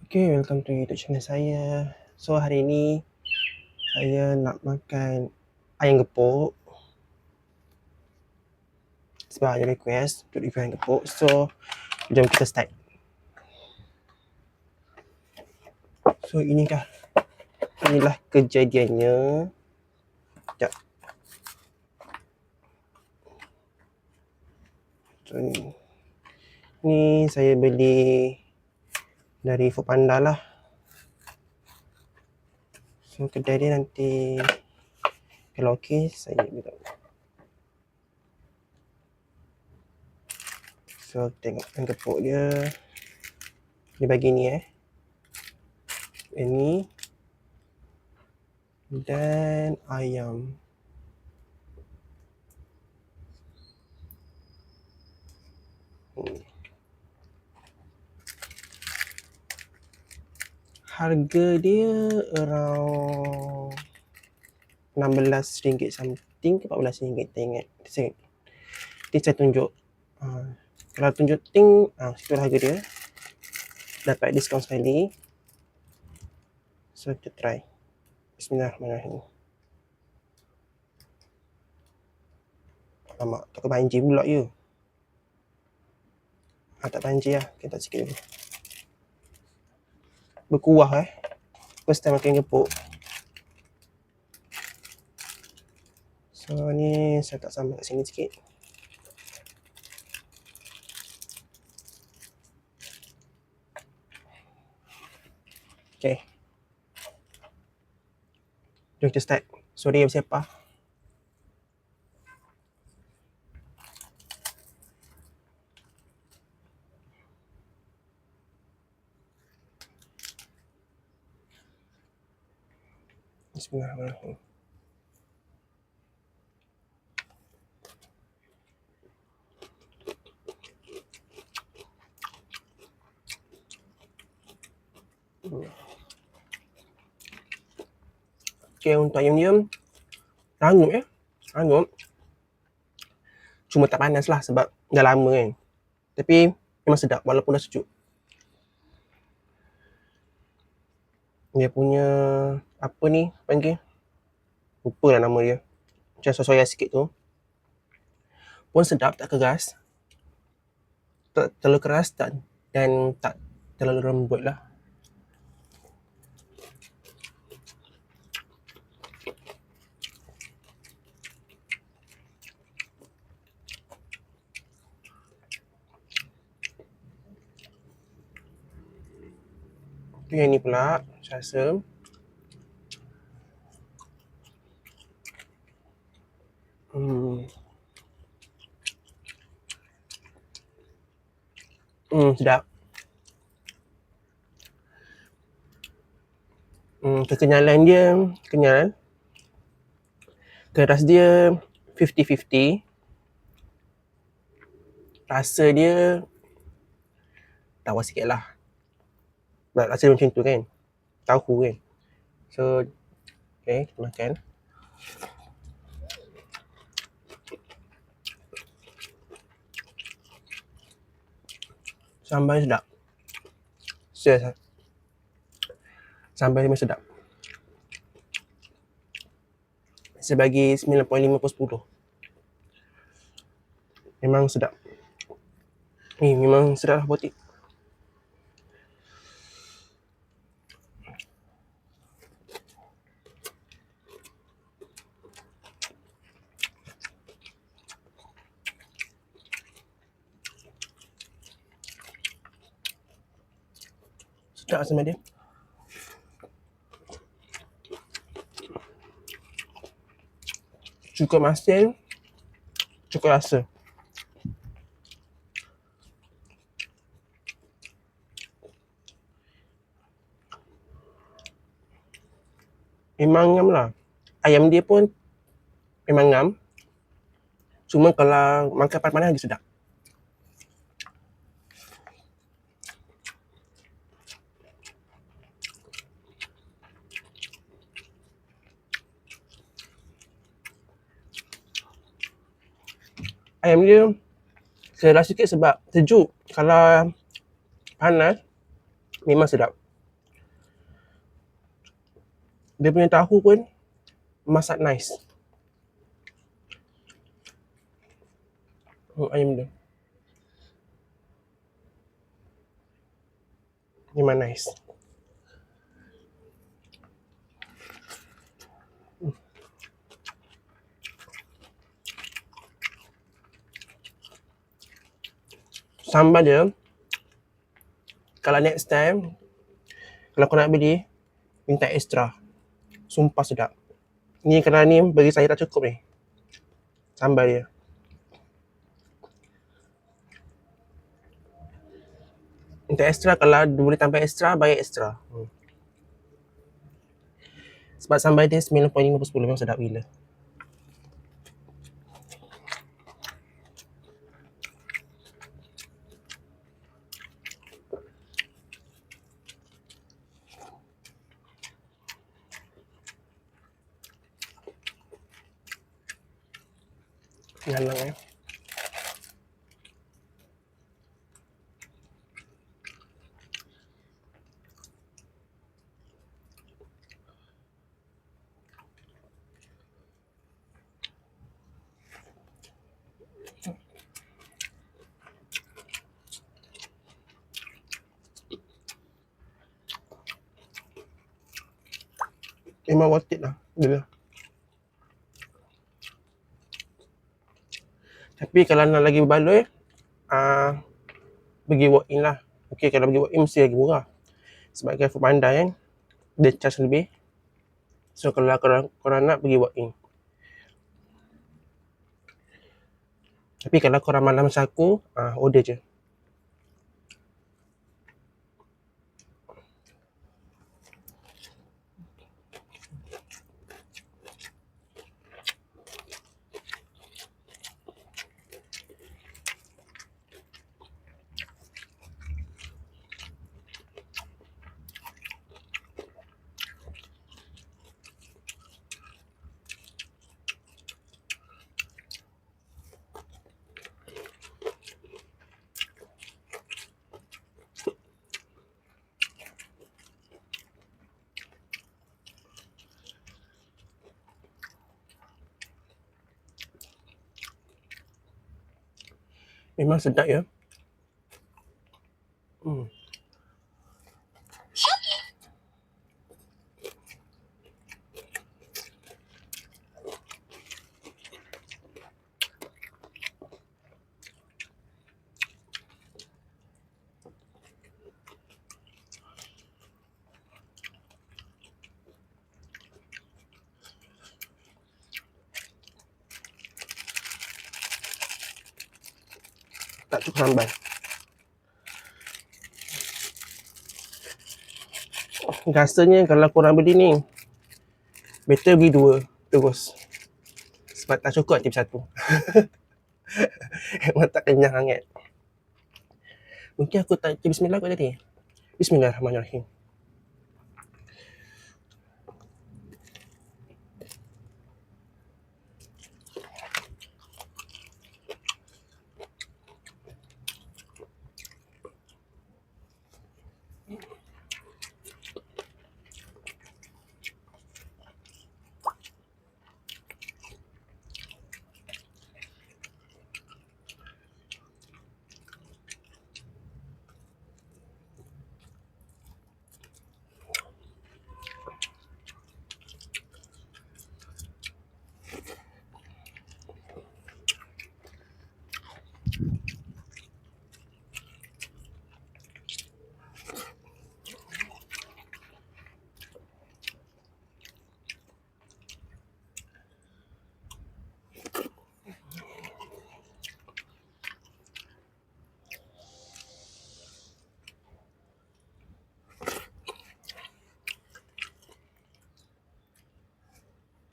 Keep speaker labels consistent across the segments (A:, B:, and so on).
A: Okay, welcome to YouTube channel saya. So hari ni saya nak makan ayam gepuk. Sebab ada request untuk review ayam gepuk. So jom kita start. So inilah kejadiannya. Sekejap. So ni saya beli dari Foodpanda lah. So kedai dia nanti kalau okey saya beritahu. So tengok ayam gepuk dia. Dia bagi ni ini dan ayam. Harga dia around RM16 something ke RM14, tak ingat. Nanti saya tunjuk. Kalau tunjuk situ harga dia. Dapat diskaun sekali. So kita try. Bismillahirrahmanirrahim. Alamak, tak banjir pula ya. Tak banjir lah. Kita tak sikit dulu. Berkuah First time makan gepuk. So ni saya tak sambal kat sini sikit. Okay. Jom kita start. Sorry yang siapa. Bismillahirrahmanirrahim. Okay, untuk ayam dia rangup rangup. Cuma tak panas lah sebab dah lama kan. Tapi memang sedap walaupun dah sejuk. Dia punya apa ni panggil? Lupa lah nama dia. Macam soya sikit tu. Pun sedap, tak keras. Tak terlalu keras dan tak terlalu lembut lah. Tu yang ni pula, saya rasa. Sedap. Kekenyalan dia, kenyal. Keras dia 50-50. Rasa dia tawar sikit lah. Rasa macam tu kan. Tahu kan. So, okay, kita makan. Sambal sedap. Serius. Sambal memang sedap. Saya bagi 9.5/10. Memang sedap. Ni memang sedap lah potik. Sedap sama dia. Cukup masin, cukup rasa. Memang ngam lah. Ayam dia pun memang ngam. Cuma kalau makan panas-panas lagi sedap. Ayam dia keras sikit sebab sejuk. Kalau panas memang sedap. Dia punya tahu pun masak nice. Ayam dia memang nice. Sambal dia, kalau next time kalau kau nak beli, minta extra. Sumpah sedap. Ni kerana ni bagi saya dah cukup ni. Sambal dia. Minta extra, kalau boleh tambah extra, bayar extra. Sebab sambal dia 9.5/10 memang sedap gila. Galang memang worth it lah dia. Tapi kalau nak lagi berbaloi, pergi walk in lah. Okay, kalau pergi walk in mesti lagi murah. Sebab kan Foodpanda kan, dia charge lebih. So kalau korang nak, pergi walk in. Tapi kalau korang malam macam aku, order je. Memang sedap ya. Tak cukup sambal. Rasanya kalau korang beli ni, better beli 2 terus. Sebab tak cukup tip 1. Memang tak kenyang sangat. Mungkin aku tak cakap bismillah kot tadi. Bismillahirrahmanirrahim.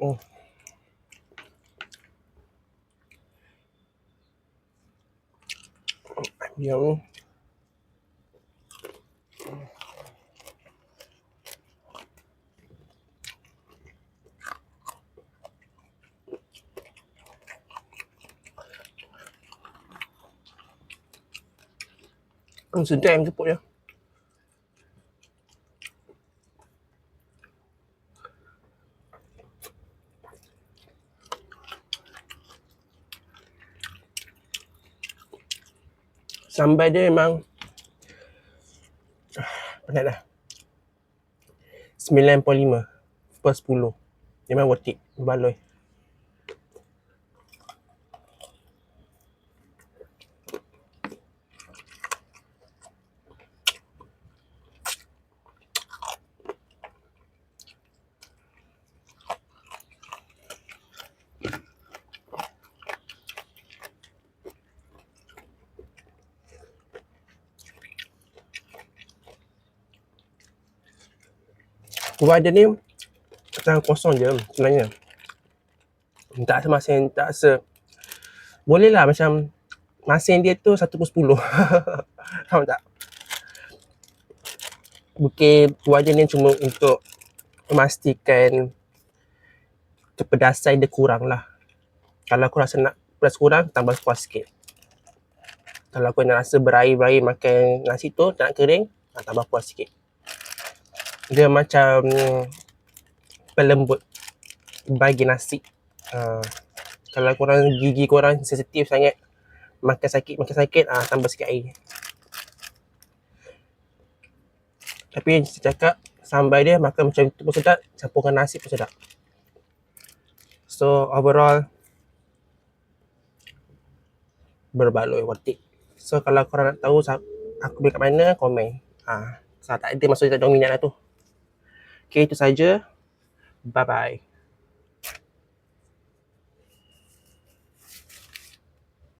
A: Oh. Yang sedap ayam gepuk ya. Sambal dia memang penat dah. 9.5 per 10. Memang worth it. Berbaloi. Kuah dia ni macam kosong je sebenarnya. Tak rasa masin, tak rasa. Boleh lah macam masin dia tu 1/10. Faham tak? Mungkin kuah dia ni cuma untuk memastikan kepedasan dia kurang lah. Kalau aku rasa nak pedas kurang, tambah kuah sikit. Kalau aku nak rasa berair-berair makan nasi tu, tak nak kering, tambah kuah sikit. Dia macam pelembut bagi nasi. Kalau korang gigi korang sensitif sangat, makan sakit, tambah sikit air. Tapi saya cakap, sambal dia makan macam tu pun sedap, campurkan nasi pun sedap. So overall, berbaloi, worth it. So kalau korang nak tahu aku beli kat mana, komen. Saya tak ada, maksudnya tak ada minat lah tu. Okay, itu saja. Bye-bye.